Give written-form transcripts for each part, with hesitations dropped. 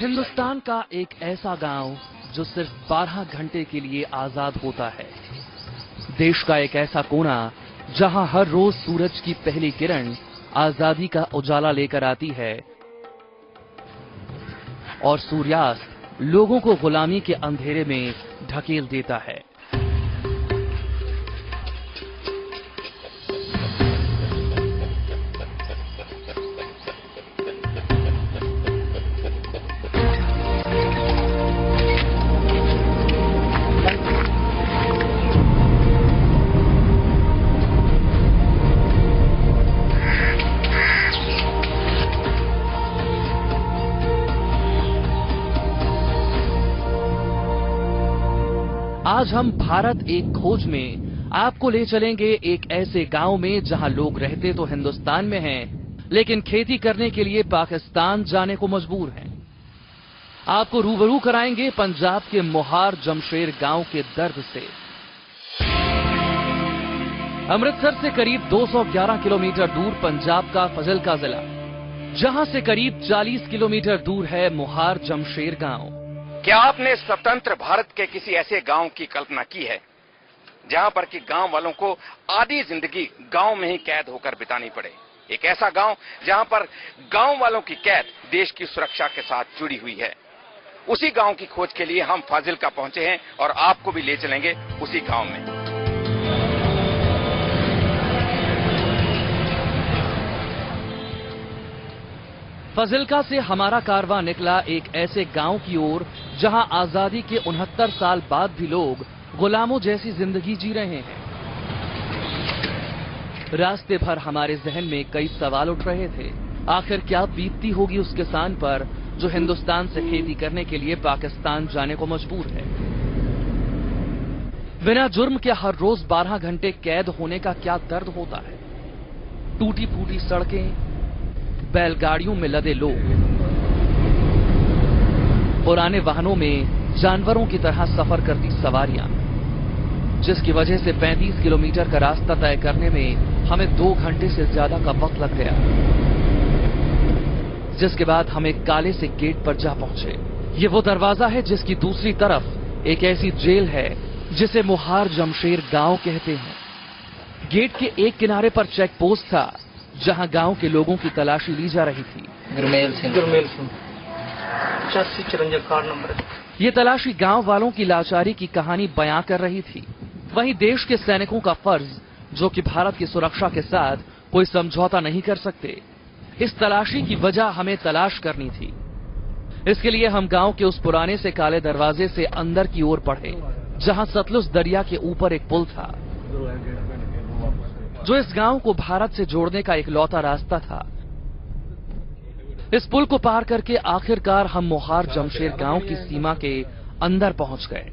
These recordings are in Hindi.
हिंदुस्तान का एक ऐसा गांव जो सिर्फ 12 घंटे के लिए आजाद होता है। देश का एक ऐसा कोना जहां हर रोज सूरज की पहली किरण आजादी का उजाला लेकर आती है और सूर्यास्त लोगों को गुलामी के अंधेरे में ढकेल देता है। आज हम भारत एक खोज में आपको ले चलेंगे एक ऐसे गांव में जहां लोग रहते तो हिंदुस्तान में हैं, लेकिन खेती करने के लिए पाकिस्तान जाने को मजबूर हैं। आपको रूबरू कराएंगे पंजाब के मोहार जमशेर गांव के दर्द से। अमृतसर से करीब 211 किलोमीटर दूर पंजाब का फजलका जिला, जहां से करीब 40 किलोमीटर दूर है मोहार जमशेर गांव। क्या आपने स्वतंत्र भारत के किसी ऐसे गांव की कल्पना की है जहां पर कि गांव वालों को आधी जिंदगी गांव में ही कैद होकर बितानी पड़े? एक ऐसा गांव जहां पर गांव वालों की कैद देश की सुरक्षा के साथ जुड़ी हुई है। उसी गांव की खोज के लिए हम फाजिल्का पहुंचे हैं और आपको भी ले चलेंगे उसी गांव में। फाजिल्का से हमारा कारवां निकला एक ऐसे गांव की ओर जहां आजादी के 69 साल बाद भी लोग गुलामों जैसी जिंदगी जी रहे हैं। रास्ते भर हमारे जहन में कई सवाल उठ रहे थे। आखिर क्या बीतती होगी उस किसान पर जो हिंदुस्तान से खेती करने के लिए पाकिस्तान जाने को मजबूर है? बिना जुर्म के हर रोज 12 घंटे कैद होने का क्या दर्द होता है? टूटी फूटी सड़कें, बैलगाड़ियों में लदे लोग, पुराने वाहनों में जानवरों की तरह सफर करती सवारियां, जिसकी वजह से 35 किलोमीटर का रास्ता तय करने में हमें 2 घंटे से ज्यादा का वक्त लग गया। जिसके बाद हम एक काले से गेट पर जा पहुंचे। ये वो दरवाजा है जिसकी दूसरी तरफ एक ऐसी जेल है जिसे मोहार जमशेर गांव कहते हैं। गेट के एक किनारे पर चेक पोस्ट था जहां गांव के लोगों की तलाशी ली जा रही थी। Gurmel Singh 8654 card number. ये तलाशी गांव वालों की लाचारी की कहानी बयां कर रही थी। वहीं देश के सैनिकों का फर्ज, जो कि भारत की सुरक्षा के साथ कोई समझौता नहीं कर सकते। इस तलाशी की वजह हमें तलाश करनी थी। इसके लिए हम गांव के उस पुराने से काले दरवाजे से अंदर की ओर बढ़े, जहां सतलुज दरिया के ऊपर एक पुल था जो इस गांव को भारत से जोड़ने का इकलौता रास्ता था। इस पुल को पार करके आखिरकार हम मोहार जमशेर गांव की सीमा के अंदर पहुंच गए।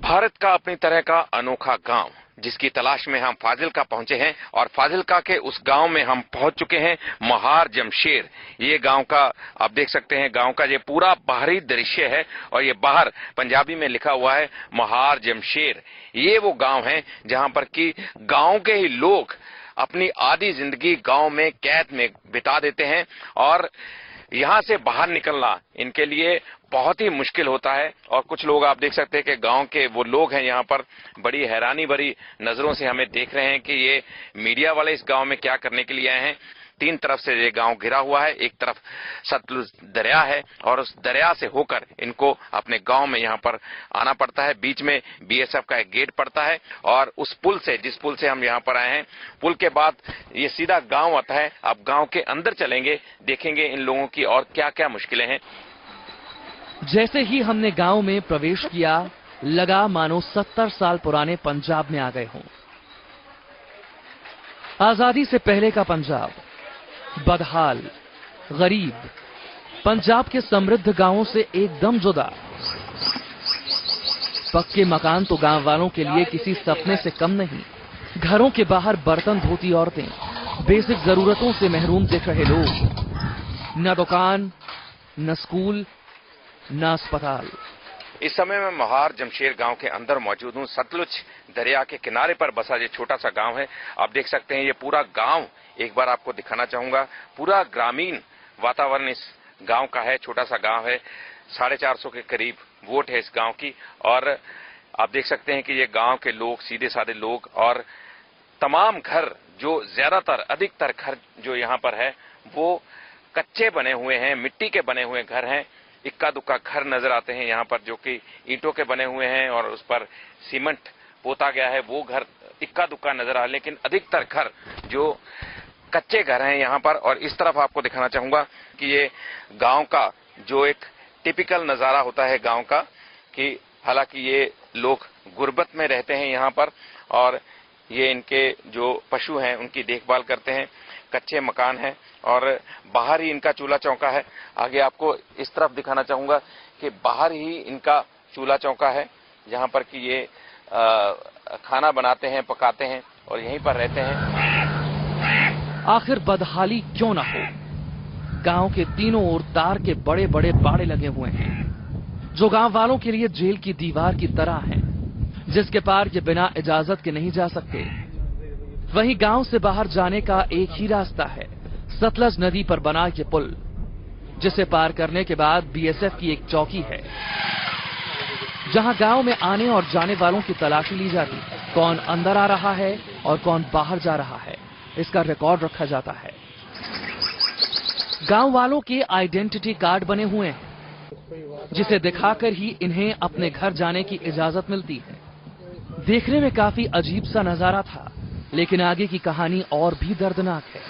भारत का अपनी तरह का अनोखा गांव, जिसकी तलाश में हम फाजिल्का पहुंचे हैं और फाजिल्का के उस गांव में हम पहुंच चुके हैं, मोहार जमशेर। ये गांव का आप देख सकते हैं, गांव का ये पूरा बाहरी दृश्य है और ये बाहर पंजाबी में लिखा हुआ है मोहार जमशेर। ये वो गांव है जहां पर कि गांव के ही लोग अपनी आधी जिंदगी गांव में कैद में बिता देते हैं और यहां से बाहर निकलना इनके लिए बहुत ही मुश्किल होता है। और कुछ लोग आप देख सकते हैं कि गांव के वो लोग हैं यहाँ पर बड़ी हैरानी भरी नजरों से हमें देख रहे हैं कि ये मीडिया वाले इस गांव में क्या करने के लिए आए हैं। 3 तरफ से ये गांव घिरा हुआ है, एक तरफ सतलुज दरिया है और उस दरिया से होकर इनको अपने गांव में यहाँ पर आना पड़ता है। बीच में बीएसएफ का एक गेट पड़ता है और उस पुल से, जिस पुल से हम यहाँ पर आए हैं, पुल के बाद ये सीधा गांव आता है। अब गांव के अंदर चलेंगे, देखेंगे इन लोगों की और क्या क्या मुश्किलें हैं। जैसे ही हमने गांव में प्रवेश किया, लगा मानो 70 साल पुराने पंजाब में आ गए हों। आजादी से पहले का पंजाब बदहाल, गरीब, पंजाब के समृद्ध गांवों से एकदम जुदा। पक्के मकान तो गांव वालों के लिए किसी सपने से कम नहीं। घरों के बाहर बर्तन धोती औरतें, बेसिक जरूरतों से महरूम दिख रहे लोग। न दुकान, न स्कूल, न अस्पताल। इस समय मैं मोहार जमशेर गांव के अंदर मौजूद हूं। सतलुज दरिया के किनारे पर बसा ये छोटा सा गांव है। आप देख सकते हैं ये पूरा गांव एक बार आपको दिखाना चाहूंगा। पूरा ग्रामीण वातावरण इस गांव का है, छोटा सा गांव है, 450 के करीब वोट है इस गांव की। और आप देख सकते हैं कि ये गांव के लोग सीधे साधे लोग, और तमाम घर जो ज्यादातर अधिकतर घर जो यहाँ पर है वो कच्चे बने हुए हैं, मिट्टी के बने हुए घर हैं। इक्का दुक्का घर नजर आते हैं यहाँ पर जो कि ईंटों के बने हुए हैं और उस पर सीमेंट पोता गया है, वो घर इक्का दुक्का नजर आ, लेकिन अधिकतर घर जो कच्चे घर हैं यहाँ पर। और इस तरफ आपको दिखाना चाहूंगा कि ये गांव का जो एक टिपिकल नजारा होता है गांव का, कि हालांकि ये लोग गुर्बत में रहते हैं यहाँ पर और ये इनके जो पशु हैं उनकी देखभाल करते हैं। कच्चे मकान हैं और बाहर ही इनका चूल्हा चौका है। आगे आपको इस तरफ दिखाना चाहूंगा कि बाहर ही इनका चूल्हा चौका है जहां पर कि ये खाना बनाते हैं, पकाते हैं और यहीं पर रहते हैं। आखिर बदहाली क्यों ना हो, गांव के तीनों ओर तार के बड़े बड़े बाड़े लगे हुए हैं जो गांव वालों के लिए जेल की दीवार की तरह हैं, जिसके पार ये बिना इजाजत के नहीं जा सकते। वहीं गांव से बाहर जाने का एक ही रास्ता है, सतलज नदी पर बना ये पुल, जिसे पार करने के बाद बीएसएफ की एक चौकी है जहां गांव में आने और जाने वालों की तलाशी ली जाती है। कौन अंदर आ रहा है और कौन बाहर जा रहा है, इसका रिकॉर्ड रखा जाता है। गांव वालों के आइडेंटिटी कार्ड बने हुए हैं जिसे दिखाकर ही इन्हें अपने घर जाने की इजाजत मिलती है। देखने में काफी अजीब सा नजारा था, लेकिन आगे की कहानी और भी दर्दनाक है।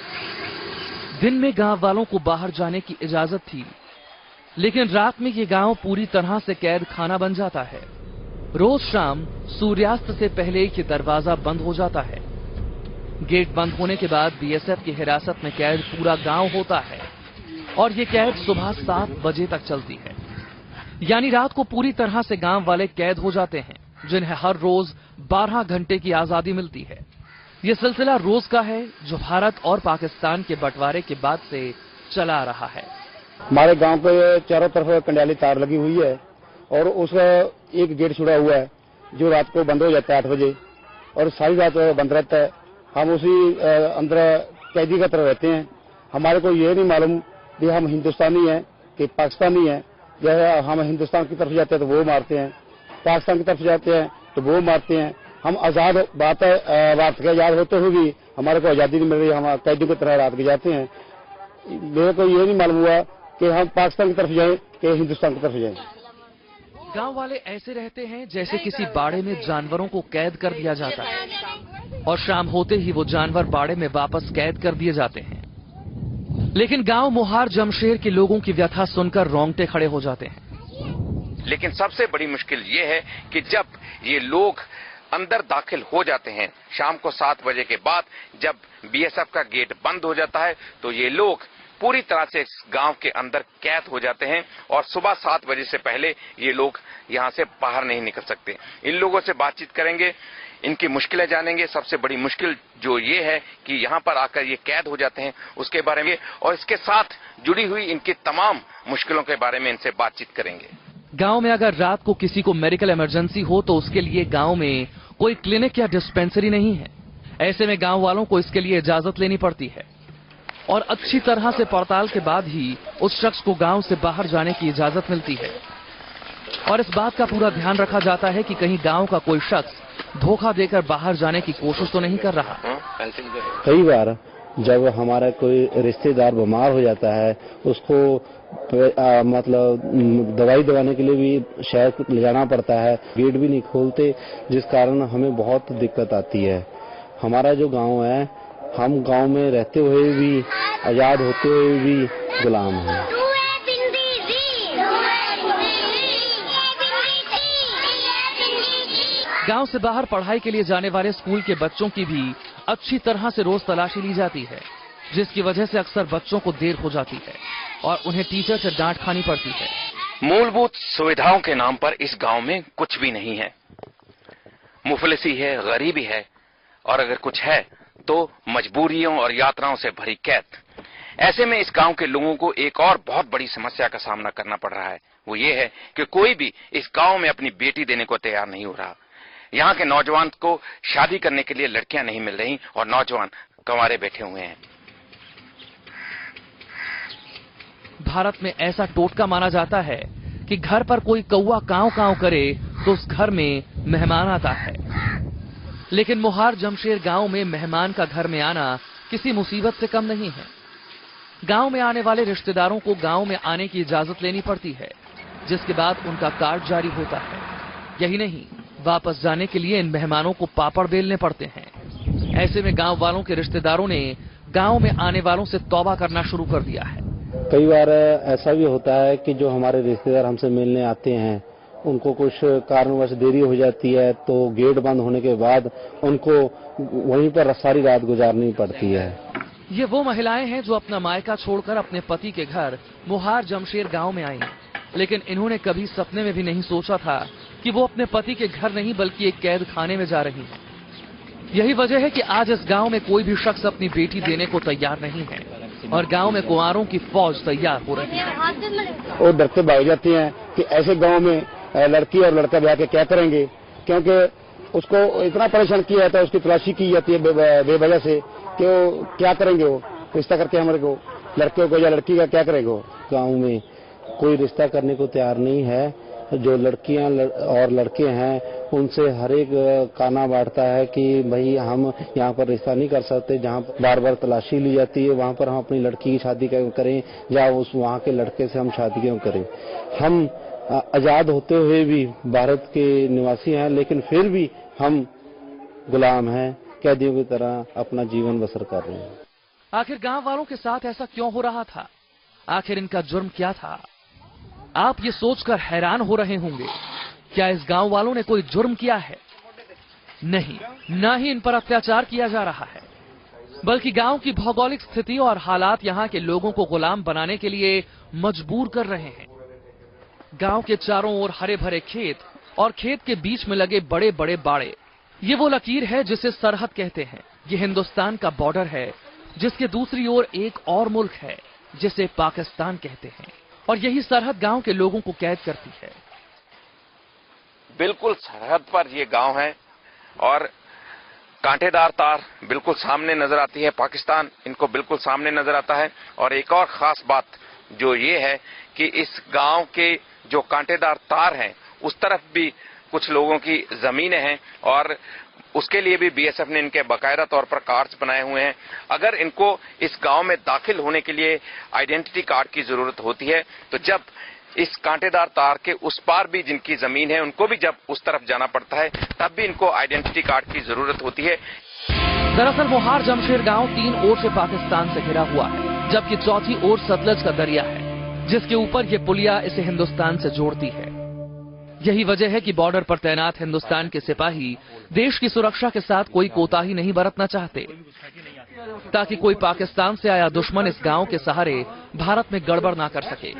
दिन में गांव वालों को बाहर जाने की इजाजत थी, लेकिन रात में ये गांव पूरी तरह से कैद खाना बन जाता है। रोज शाम सूर्यास्त से पहले ये दरवाजा बंद हो जाता है। गेट बंद होने के बाद बीएसएफ की हिरासत में कैद पूरा गांव होता है और ये कैद सुबह 7 बजे तक चलती है। यानी रात को पूरी तरह से गांव वाले कैद हो जाते हैं, जिन्हें हर रोज 12 घंटे की आजादी मिलती है। ये सिलसिला रोज का है जो भारत और पाकिस्तान के बंटवारे के बाद से चला आ रहा है। हमारे गांव पे चारों तरफ कंडाली तार लगी हुई है और उसका एक गेट छुड़ा हुआ है जो रात को बंद हो जाता है 8 बजे और सारी रात बंद रहता है। हम उसी अंदर कैदी की तरह रहते हैं। हमारे को ये नहीं मालूम कि हम हिंदुस्तानी हैं कि पाकिस्तानी हैं। जैसे हम हिंदुस्तान की तरफ जाते हैं तो वो मारते हैं, पाकिस्तान की तरफ जाते हैं तो वो मारते हैं। हम आजाद रात के आजाद होते हुए भी हमारे को आजादी नहीं मिल रही, हम कैदी की तरह रात गुजारते हैं। मेरे को ये नहीं मालूम हुआ कि हम पाकिस्तान की तरफ जाएं कि हिंदुस्तान की तरफ जाएं। गांव वाले ऐसे रहते हैं जैसे किसी बाड़े में जानवरों को कैद कर दिया जाता है और शाम होते ही वो जानवर बाड़े में वापस कैद कर दिए जाते हैं। लेकिन गांव मोहार जमशेर के लोगों की व्यथा सुनकर रोंगटे खड़े हो जाते हैं। लेकिन सबसे बड़ी मुश्किल ये है कि जब ये लोग अंदर दाखिल हो जाते हैं शाम को 7 बजे के बाद, जब बीएसएफ का गेट बंद हो जाता है तो ये लोग पूरी तरह से गांव के अंदर कैद हो जाते हैं और सुबह 7 बजे से पहले ये लोग यहां से बाहर नहीं निकल सकते। इन लोगों से बातचीत करेंगे, इनकी मुश्किलें जानेंगे। सबसे बड़ी मुश्किल जो ये है कि यहाँ पर आकर ये कैद हो जाते हैं उसके बारे में और इसके साथ जुड़ी हुई इनकी तमाम मुश्किलों के बारे में इनसे बातचीत करेंगे। गांव में अगर रात को किसी को मेडिकल इमरजेंसी हो तो उसके लिए गांव में कोई क्लिनिक या डिस्पेंसरी नहीं है। ऐसे में गांव वालों को इसके लिए इजाजत लेनी पड़ती है और अच्छी तरह से पड़ताल के बाद ही उस शख्स को गांव से बाहर जाने की इजाजत मिलती है। और इस बात का पूरा ध्यान रखा जाता है कि कहीं गांव का कोई शख्स धोखा देकर बाहर जाने की कोशिश तो नहीं कर रहा। कई बार जब हमारा कोई रिश्तेदार बीमार हो जाता है उसको मतलब दवाई दवाने के लिए भी शहर ले जाना पड़ता है, गेट भी नहीं खोलते, जिस कारण हमें बहुत दिक्कत आती है। हमारा जो गांव है, हम गांव में रहते हुए भी, आजाद होते हुए भी गुलाम हैं। गांव से बाहर पढ़ाई के लिए जाने वाले स्कूल के बच्चों की भी अच्छी तरह से रोज तलाशी ली जाती है, जिसकी वजह से अक्सर बच्चों को देर हो जाती है और उन्हें टीचर से डांट खानी पड़ती है। मूलभूत सुविधाओं के नाम पर इस गांव में कुछ भी नहीं है। मुफलिसी है, गरीबी है और अगर कुछ है तो मजबूरियों और यात्राओं से भरी कैद। ऐसे में इस गांव के लोगों को एक और बहुत बड़ी समस्या का सामना करना पड़ रहा है। वो ये है कि कोई भी इस गांव में अपनी बेटी देने को तैयार नहीं हो रहा। यहाँ के नौजवान को शादी करने के लिए लड़कियां नहीं मिल रही और नौजवान कंवारे बैठे हुए हैं। भारत में ऐसा टोटका माना जाता है कि घर पर कोई कौवा कांव कांव करे तो उस घर में मेहमान आता है। लेकिन मोहार जमशेर गांव में मेहमान का घर में आना किसी मुसीबत से कम नहीं है। गांव में आने वाले रिश्तेदारों को गांव में आने की इजाजत लेनी पड़ती है, जिसके बाद उनका कार्ड जारी होता है। यही नहीं, वापस जाने के लिए इन मेहमानों को पापड़ बेलने पड़ते हैं। ऐसे में गांव वालों के रिश्तेदारों ने गांव में आने वालों से तौबा करना शुरू कर दिया है। कई बार ऐसा भी होता है कि जो हमारे रिश्तेदार हमसे मिलने आते हैं, उनको कुछ कारणवश देरी हो जाती है, तो गेट बंद होने के बाद उनको वहीं पर सारी रात गुजारनी पड़ती है। ये वो महिलाएं हैं जो अपना मायका छोड़कर अपने पति के घर मोहार जमशेर गांव में आई, लेकिन इन्होंने कभी सपने में भी नहीं सोचा था कि वो अपने पति के घर नहीं बल्कि एक कैद खाने में जा रही हैं। यही वजह है कि आज इस गांव में कोई भी शख्स अपनी बेटी देने को तैयार नहीं है और गांव में कुंवारों की फौज तैयार हो रही है। वो डरते भाग जाती हैं कि ऐसे गांव में लड़की और लड़का ब्याह के क्या करेंगे, क्योंकि उसको इतना परेशान किया जाता है, उसकी तलाशी की जाती है बेवजह से कि वो क्या करेंगे, वो रिश्ता करके हमारे को लड़के को या लड़की का क्या करेंगे। गाँव में कोई रिश्ता करने को तैयार नहीं है। जो लड़कियां और लड़के हैं उनसे हर एक काना बांटता है कि भाई हम यहाँ पर रिश्ता नहीं कर सकते। जहाँ बार बार तलाशी ली जाती है वहाँ पर हम अपनी लड़की की शादी करें या उस वहाँ के लड़के से हम शादी क्यों करें। हम आजाद होते हुए भी भारत के निवासी हैं, लेकिन फिर भी हम गुलाम हैं, कैदियों की तरह अपना जीवन बसर कर रहे हैं। आखिर गांव वालों के साथ ऐसा क्यों हो रहा था? आखिर इनका जुर्म क्या था? आप ये सोचकर हैरान हो रहे होंगे, क्या इस गांव वालों ने कोई जुर्म किया है? नहीं, ना ही इन पर अत्याचार किया जा रहा है, बल्कि गांव की भौगोलिक स्थिति और हालात यहां के लोगों को गुलाम बनाने के लिए मजबूर कर रहे हैं। गांव के चारों ओर हरे भरे खेत और खेत के बीच में लगे बड़े बड़े बाड़े, ये वो लकीर है जिसे सरहद कहते हैं। ये हिंदुस्तान का बॉर्डर है, जिसके दूसरी ओर एक और मुल्क है जिसे पाकिस्तान कहते हैं, और यही सरहद गांव के लोगों को कैद करती है। बिल्कुल सरहद पर ये गांव है और कांटेदार तार बिल्कुल सामने नजर आती है। पाकिस्तान इनको बिल्कुल सामने नजर आता है। और एक और खास बात जो ये है कि इस गांव के जो कांटेदार तार हैं उस तरफ भी कुछ लोगों की जमीनें हैं और उसके लिए भी बीएसएफ ने इनके बाकायदा तौर पर कार्ड्स बनाए हुए हैं। अगर इनको इस गांव में दाखिल होने के लिए आइडेंटिटी कार्ड की जरूरत होती है, तो जब इस कांटेदार तार के उस पार भी जिनकी जमीन है उनको भी जब उस तरफ जाना पड़ता है, तब भी इनको आइडेंटिटी कार्ड की जरूरत होती है। दरअसल मोहार जमशेर गांव 3 ओर से पाकिस्तान से घिरा हुआ है, जबकि चौथी ओर सतलज का दरिया है, जिसके ऊपर ये पुलिया इसे हिंदुस्तान से जोड़ती है। यही वजह है कि बॉर्डर पर तैनात हिंदुस्तान के सिपाही देश की सुरक्षा के साथ कोई कोताही नहीं बरतना चाहते, ताकि कोई पाकिस्तान से आया दुश्मन इस गांव के सहारे भारत में गड़बड़ ना कर सके।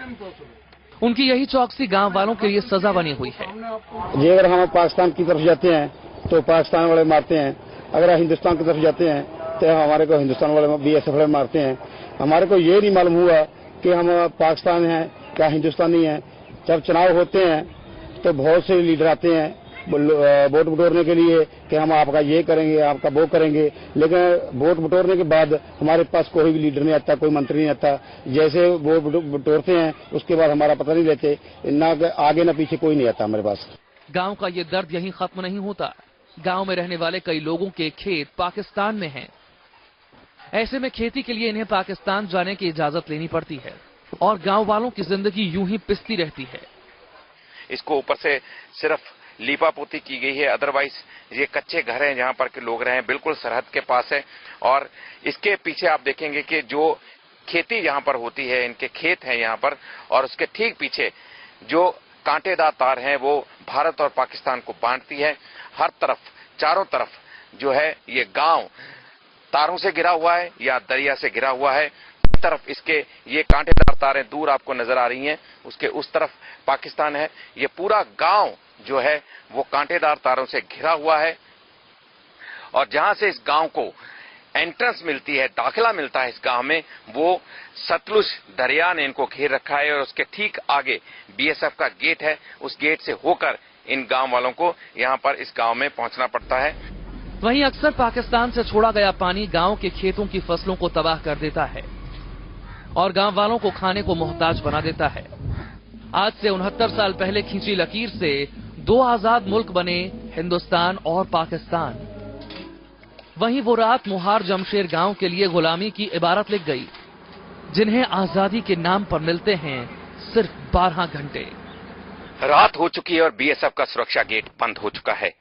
उनकी यही चौकसी गांव वालों के लिए सजा बनी हुई है। जी, अगर हम पाकिस्तान की तरफ जाते हैं तो पाकिस्तान वाले मारते हैं, अगर हिंदुस्तान की तरफ जाते हैं तो हमारे को हिंदुस्तान वाले बीएसएफ वाले मारते हैं। हमारे को ये नहीं मालूम हुआ कि हम पाकिस्तान हैं क्या हिंदुस्तानी हैं। जब चुनाव होते हैं तो बहुत से लीडर आते हैं वोट बटोरने के लिए कि हम आपका ये करेंगे, आपका वो करेंगे, लेकिन वोट बटोरने के बाद हमारे पास कोई भी लीडर नहीं आता, कोई मंत्री नहीं आता। जैसे वोट बटोरते हैं उसके बाद हमारा पता नहीं लेते, ना आगे ना पीछे कोई नहीं आता हमारे पास। गांव का ये दर्द यहीं खत्म नहीं होता। गांव में रहने वाले कई लोगों के खेत पाकिस्तान में हैं। ऐसे में खेती के लिए इन्हें पाकिस्तान जाने की इजाजत लेनी पड़ती है और गांव वालों की जिंदगी यूं ही पिसती रहती है। इसको ऊपर से सिर्फ लीपापोती की गई है, अदरवाइज ये कच्चे घर हैं जहां पर के लोग रहे हैं, बिल्कुल सरहद के पास है। और इसके पीछे आप देखेंगे कि जो खेती यहां पर होती है, इनके खेत हैं यहां पर, और उसके ठीक पीछे जो कांटेदार तार हैं वो भारत और पाकिस्तान को बांटती है। हर तरफ, चारों तरफ जो है ये गांव तारों से घिरा हुआ है या दरिया से घिरा हुआ है। तरफ इसके ये कांटेदार तारें दूर आपको नजर आ रही हैं, उसके उस तरफ पाकिस्तान है। ये पूरा गांव जो है वो कांटेदार तारों से घिरा हुआ है और जहां से इस गांव को एंट्रेंस मिलती है, दाखिला मिलता है इस गांव में, वो सतलुज दरिया ने इनको घेर रखा है और उसके ठीक आगे बीएसएफ का गेट है। उस गेट से होकर इन गांव वालों को यहां पर इस गांव में पहुंचना पड़ता है। वहीं अक्सर पाकिस्तान से छोड़ा गया पानी गांव के खेतों की फसलों को तबाह कर देता है और गांव वालों को खाने को मोहताज बना देता है। आज से 69 साल पहले खींची लकीर से 2 आजाद मुल्क बने, हिंदुस्तान और पाकिस्तान। वहीं वो रात मुहार जमशेर गांव के लिए गुलामी की इबारत लिख गई, जिन्हें आजादी के नाम पर मिलते हैं सिर्फ 12 घंटे। रात हो चुकी है और बीएसएफ का सुरक्षा गेट बंद हो चुका है,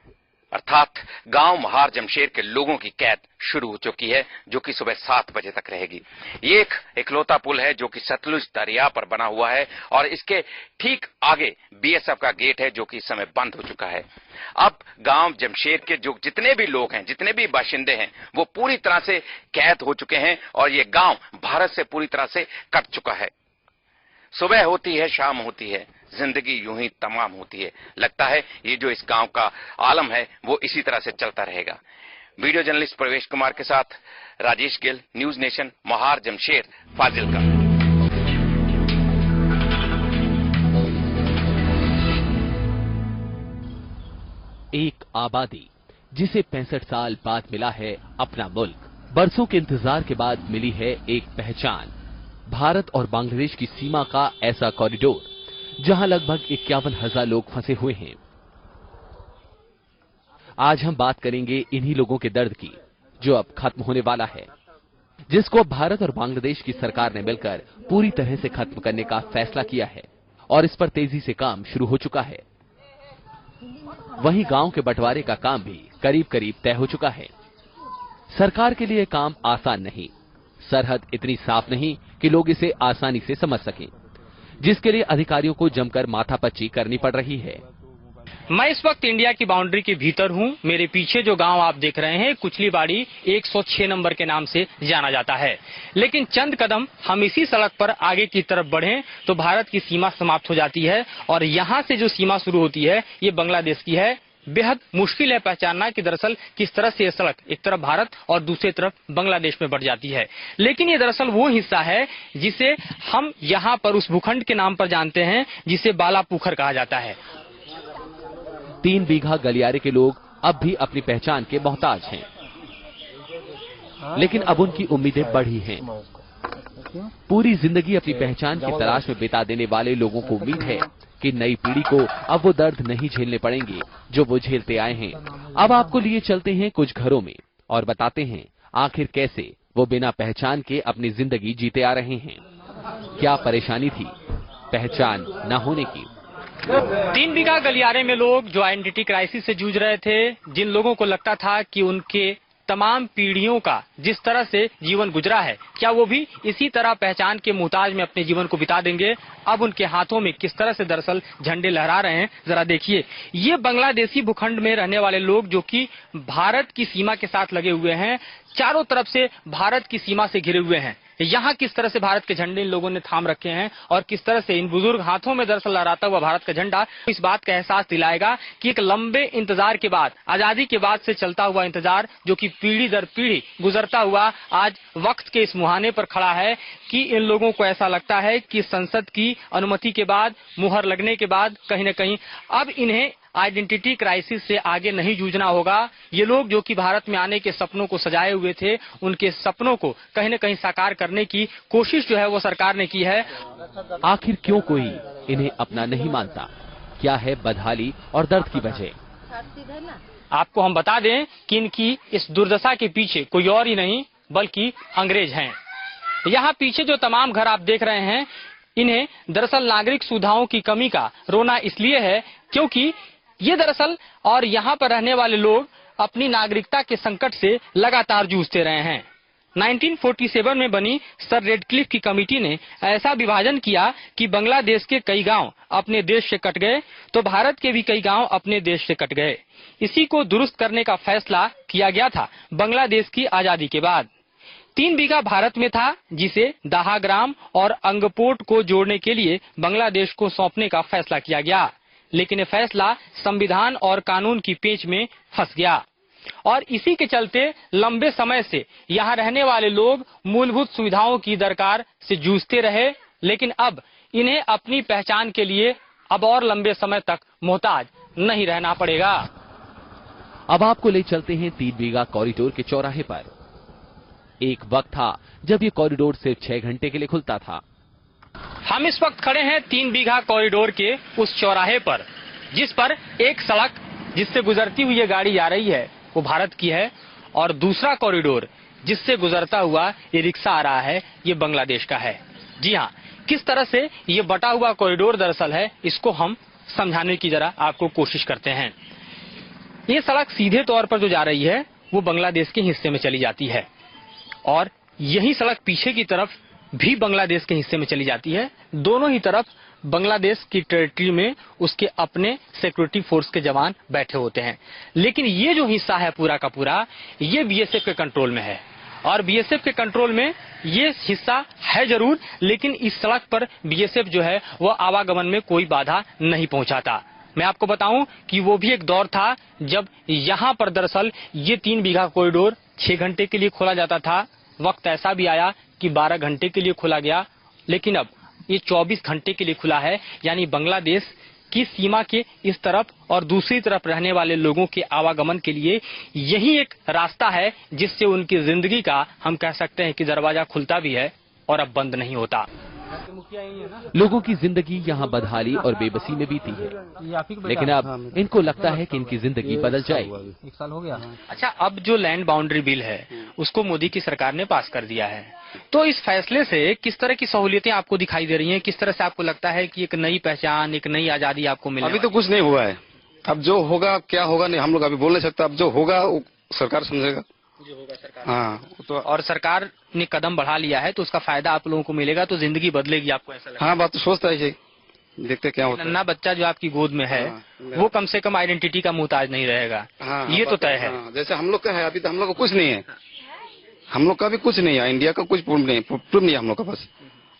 अर्थात गांव महार जमशेर के लोगों की कैद शुरू हो चुकी है, जो कि सुबह 7 बजे तक रहेगी। ये एक इकलौता पुल है जो कि सतलुज दरिया पर बना हुआ है और इसके ठीक आगे बीएसएफ का गेट है, जो कि इस समय बंद हो चुका है। अब गांव जमशेर के जो जितने भी लोग हैं, जितने भी बाशिंदे हैं, वो पूरी तरह से कैद हो चुके हैं और ये गांव भारत से पूरी तरह से कट चुका है। सुबह होती है, शाम होती है, जिंदगी यूं ही तमाम होती है। लगता है ये जो इस गांव का आलम है वो इसी तरह से चलता रहेगा। वीडियो जर्नलिस्ट प्रवेश कुमार के साथ राजेश गिल, न्यूज नेशन, महार जमशेर, फाजिल्का। एक आबादी जिसे 65 साल बाद मिला है अपना मुल्क, बरसों के इंतजार के बाद मिली है एक पहचान। भारत और बांग्लादेश की सीमा का ऐसा कॉरिडोर जहां लगभग 51,000 लोग फंसे हुए हैं। आज हम बात करेंगे इन्हीं लोगों के दर्द की, जो अब खत्म होने वाला है, जिसको अब भारत और बांग्लादेश की सरकार ने मिलकर पूरी तरह से खत्म करने का फैसला किया है और इस पर तेजी से काम शुरू हो चुका है। वहीं गांव के बंटवारे का काम भी करीब करीब तय हो चुका है। सरकार के लिए काम आसान नहीं, सरहद इतनी साफ नहीं कि लोग इसे आसानी से समझ सकें, जिसके लिए अधिकारियों को जमकर माथापच्ची करनी पड़ रही है। मैं इस वक्त इंडिया की बाउंड्री के भीतर हूं। मेरे पीछे जो गांव आप देख रहे हैं, कुचलीबाड़ी 106 नंबर के नाम से जाना जाता है। लेकिन चंद कदम हम इसी सड़क पर आगे की तरफ बढ़ें तो भारत की सीमा समाप्त हो जाती है और यहां से जो सीमा शुरू होती है ये बांग्लादेश की है। बेहद मुश्किल है पहचानना कि दरअसल किस तरह से ये सड़क एक तरफ भारत और दूसरी तरफ बांग्लादेश में बढ़ जाती है। लेकिन ये दरअसल वो हिस्सा है जिसे हम यहाँ पर उस भूखंड के नाम पर जानते हैं, जिसे बालापुखर कहा जाता है। 3 बीघा गलियारे के लोग अब भी अपनी पहचान के मोहताज हैं, लेकिन अब उनकी उम्मीदें बढ़ी हैं। पूरी जिंदगी अपनी पहचान की तलाश में बिता देने वाले लोगों को उम्मीद है कि नई पीढ़ी को अब वो दर्द नहीं झेलने पड़ेंगे जो वो झेलते आए हैं। अब आपको लिए चलते हैं कुछ घरों में और बताते हैं आखिर कैसे वो बिना पहचान के अपनी जिंदगी जीते आ रहे हैं। क्या परेशानी थी पहचान न होने की? 3 बीघा गलियारे में लोग जो आइडेंटिटी क्राइसिस से जूझ रहे थे, जिन लोगों को लगता था कि उनके तमाम पीढ़ियों का जिस तरह से जीवन गुजरा है, क्या वो भी इसी तरह पहचान के मुहताज में अपने जीवन को बिता देंगे? अब उनके हाथों में किस तरह से दरअसल झंडे लहरा रहे हैं, जरा देखिए। ये बांग्लादेशी भूखंड में रहने वाले लोग जो कि भारत की सीमा के साथ लगे हुए हैं, चारों तरफ से भारत की सीमा से घिरे हुए हैं। यहाँ किस तरह से भारत के झंडे इन लोगों ने थाम रखे हैं और किस तरह से इन बुजुर्ग हाथों में दरअसल लहराता हुआ भारत का झंडा इस बात का एहसास दिलाएगा कि एक लंबे इंतजार के बाद, आजादी के बाद से चलता हुआ इंतजार जो कि पीढ़ी दर पीढ़ी गुजरता हुआ आज वक्त के इस मुहाने पर खड़ा है कि इन लोगों को ऐसा लगता है कि संसद की अनुमति के बाद, मुहर लगने के बाद कहीं न कहीं अब इन्हें आइडेंटिटी क्राइसिस से आगे नहीं जूझना होगा। ये लोग जो कि भारत में आने के सपनों को सजाए हुए थे, उनके सपनों को कहीं न कहीं साकार करने की कोशिश जो है वो सरकार ने की है। आखिर क्यों कोई इन्हें अपना नहीं मानता? क्या है बदहाली और दर्द की वजह? आपको हम बता दें कि इनकी इस दुर्दशा के पीछे कोई और ही नहीं बल्कि अंग्रेज हैं। यहाँ पीछे जो तमाम घर आप देख रहे हैं, इन्हें दरअसल नागरिक सुविधाओं की कमी का रोना इसलिए है क्योंकि ये दरअसल और यहाँ पर रहने वाले लोग अपनी नागरिकता के संकट से लगातार जूझते रहे हैं। 1947 में बनी सर रेडक्लिफ की कमेटी ने ऐसा विभाजन किया कि बांग्लादेश के कई गांव अपने देश से कट गए तो भारत के भी कई गांव अपने देश से कट गए। इसी को दुरुस्त करने का फैसला किया गया था बांग्लादेश की आजादी के बाद। 3 बीघा भारत में था, जिसे दाहाग्राम और अंगपोट को जोड़ने के लिए बांग्लादेश को सौंपने का फैसला किया गया। लेकिन ये फैसला संविधान और कानून की पेंच में फंस गया और इसी के चलते लंबे समय से यहाँ रहने वाले लोग मूलभूत सुविधाओं की दरकार से जूझते रहे। लेकिन अब इन्हें अपनी पहचान के लिए अब और लंबे समय तक मोहताज नहीं रहना पड़ेगा। अब आपको ले चलते हैं 3 बीघा कॉरिडोर के चौराहे पर। एक वक्त था जब ये कॉरिडोर सिर्फ 6 घंटे के लिए खुलता था। हम इस वक्त खड़े हैं 3 बीघा कॉरिडोर के उस चौराहे पर, जिस पर एक सड़क जिससे गुजरती हुई ये गाड़ी जा रही है वो भारत की है, और दूसरा कॉरिडोर जिससे गुजरता हुआ ये रिक्शा आ रहा है ये बांग्लादेश का है। जी हाँ, किस तरह से ये बटा हुआ कॉरिडोर दरअसल है, इसको हम समझाने की जरा आपको कोशिश करते हैं। ये सड़क सीधे तौर पर जो जा रही है वो बांग्लादेश के हिस्से में चली जाती है, और यही सड़क पीछे की तरफ भी बांग्लादेश के हिस्से में चली जाती है। दोनों ही तरफ बांग्लादेश की टेरिटरी में उसके अपने सिक्योरिटी फोर्स के जवान बैठे होते हैं, लेकिन ये जो हिस्सा है पूरा का पूरा ये बीएसएफ के कंट्रोल में है, और बीएसएफ के कंट्रोल में ये हिस्सा है जरूर, लेकिन इस सड़क पर बीएसएफ जो है वो आवागमन में कोई बाधा नहीं पहुंचाता। मैं आपको बताऊं कि वो भी एक दौर था जब यहाँ पर दरअसल ये 3 बीघा कॉरिडोर 6 घंटे के लिए खोला जाता था। वक्त ऐसा भी आया कि 12 घंटे के लिए खोला गया, लेकिन अब ये 24 घंटे के लिए खुला है। यानी बांग्लादेश की सीमा के इस तरफ और दूसरी तरफ रहने वाले लोगों के आवागमन के लिए यही एक रास्ता है जिससे उनकी जिंदगी का हम कह सकते हैं कि दरवाजा खुलता भी है और अब बंद नहीं होता। लोगों की जिंदगी यहाँ बदहाली और बेबसी में बीती है, लेकिन अब इनको लगता है कि इनकी जिंदगी बदल जाएगी। 1 साल हो गया। अच्छा, अब जो लैंड बाउंड्री बिल है उसको मोदी की सरकार ने पास कर दिया है, तो इस फैसले से किस तरह की सहूलियतें आपको दिखाई दे रही हैं? किस तरह से आपको लगता है कि एक नई पहचान, एक नई आजादी आपको मिले? अभी तो कुछ नहीं हुआ है, अब जो होगा क्या होगा नहीं हम लोग अभी बोल नहीं सकते। अब जो होगा वो सरकार समझेगा। हाँ, तो और सरकार ने कदम बढ़ा लिया है तो उसका फायदा आप लोगों को मिलेगा, तो जिंदगी बदलेगी, आपको ऐसा लगता है? हाँ, बात तो सोचता है, देखते क्या होता है। नन्हा बच्चा जो आपकी गोद में है वो कम से कम आइडेंटिटी का मुहताज नहीं रहेगा। ये तो तय है। जैसे हम लोग का है, अभी तो हम लोग का कुछ नहीं है, हम लोग का भी कुछ नहीं है, इंडिया का कुछ प्रूफ नहीं है हम लोग का, बस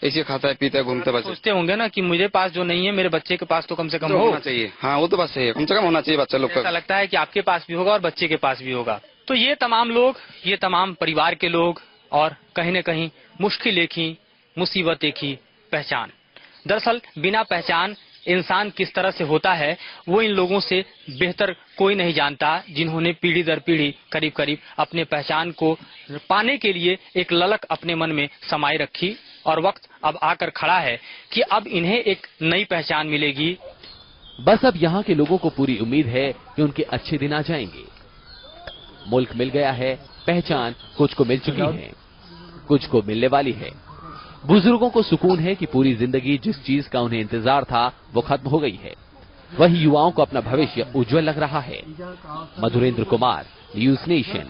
ऐसे खाता है पीता है घूमता है। सोचते होंगे ना कि मुझे पास जो नहीं है मेरे बच्चे के पास तो कम से कम होना चाहिए। हाँ, वो तो बात सही है, कम से कम होना चाहिए बच्चा लोग का। ऐसा लगता है कि आपके पास भी होगा और बच्चे के पास भी होगा। तो ये तमाम लोग, ये तमाम परिवार के लोग, और कहीं न कहीं मुश्किल एक ही, मुसीबत एक ही, पहचान। दरअसल बिना पहचान इंसान किस तरह से होता है वो इन लोगों से बेहतर कोई नहीं जानता, जिन्होंने पीढ़ी दर पीढ़ी करीब करीब अपने पहचान को पाने के लिए एक ललक अपने मन में समाये रखी, और वक्त अब आकर खड़ा है कि अब इन्हें एक नई पहचान मिलेगी। बस अब यहाँ के लोगों को पूरी उम्मीद है कि उनके अच्छे दिन आ जाएंगे। मुल्क मिल गया है, पहचान कुछ को मिल चुकी है, कुछ को मिलने वाली है। बुजुर्गों को सुकून है कि पूरी जिंदगी जिस चीज का उन्हें इंतजार था वो खत्म हो गई है। वहीं युवाओं को अपना भविष्य उज्जवल लग रहा है। Madhurendra Kumar, news nation.